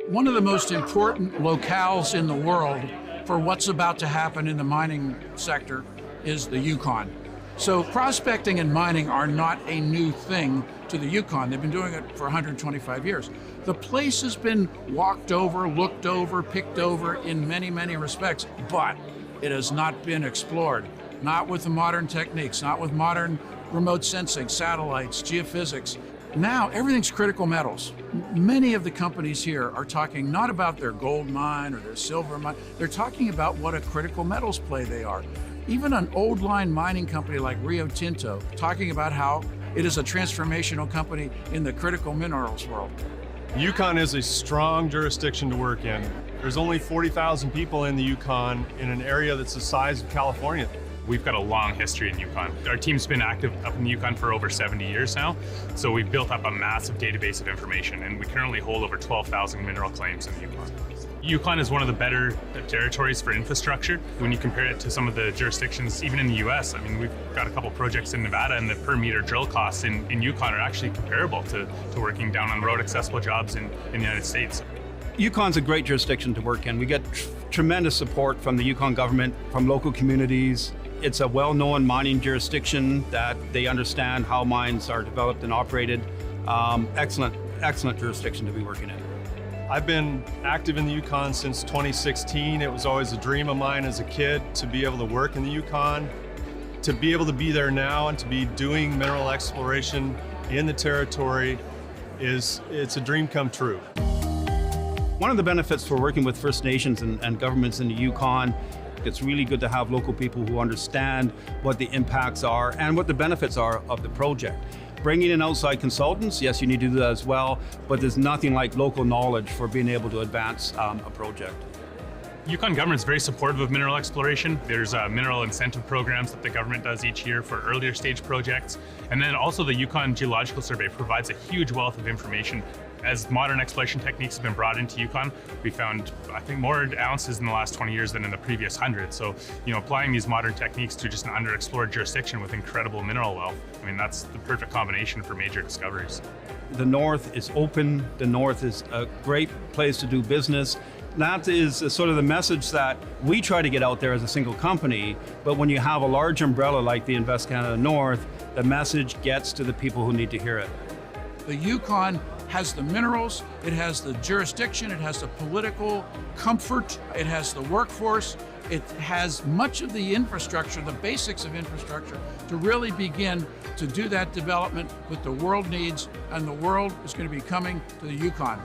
One of the most important locales in the world for what's about to happen in the mining sector is the Yukon. So prospecting and mining are not a new thing to the Yukon. They've been doing it for 125 years. The place has been walked over, looked over, picked over in many, many respects, but it has not been explored. Not with the modern techniques, not with modern remote sensing, satellites, geophysics. Now everything's critical metals. Many of the companies here are talking not about their gold mine or their silver mine, they're talking about what a critical metals play they are. Even an old line mining company like Rio Tinto talking about how it is a transformational company in the critical minerals world. Yukon is a strong jurisdiction to work in. There's only 40,000 people in the Yukon in an area that's the size of California. We've got a long history in Yukon. Our team's been active up in the Yukon for over 70 years now, so we've built up a massive database of information, and we currently hold over 12,000 mineral claims in the Yukon. Yukon is one of the better territories for infrastructure. When you compare it to some of the jurisdictions, even in the US, I mean, we've got a couple projects in Nevada, and the per meter drill costs in Yukon are actually comparable to working down on road accessible jobs in the United States. Yukon's a great jurisdiction to work in. We get tremendous support from the Yukon government, from local communities. It's a well-known mining jurisdiction that they understand how mines are developed and operated. Excellent jurisdiction to be working in. I've been active in the Yukon since 2016. It was always a dream of mine as a kid to be able to work in the Yukon. To be able to be there now and to be doing mineral exploration in the territory it's a dream come true. One of the benefits for working with First Nations and governments in the Yukon, it's really good to have local people who understand what the impacts are and what the benefits are of the project. Bringing in outside consultants, yes, you need to do that as well, but there's nothing like local knowledge for being able to advance a project. Yukon government is very supportive of mineral exploration. There's mineral incentive programs that the government does each year for earlier stage projects. And then also the Yukon Geological Survey provides a huge wealth of information. As modern exploration techniques have been brought into Yukon, we found, I think, more ounces in the last 20 years than in the previous 100. So, applying these modern techniques to just an underexplored jurisdiction with incredible mineral wealth, I mean, that's the perfect combination for major discoveries. The North is open. The North is a great place to do business. That is sort of the message that we try to get out there as a single company, but when you have a large umbrella like the Invest Canada North, the message gets to the people who need to hear it. The Yukon has the minerals, it has the jurisdiction, it has the political comfort, it has the workforce, it has much of the infrastructure, the basics of infrastructure, to really begin to do that development that the world needs, and the world is going to be coming to the Yukon.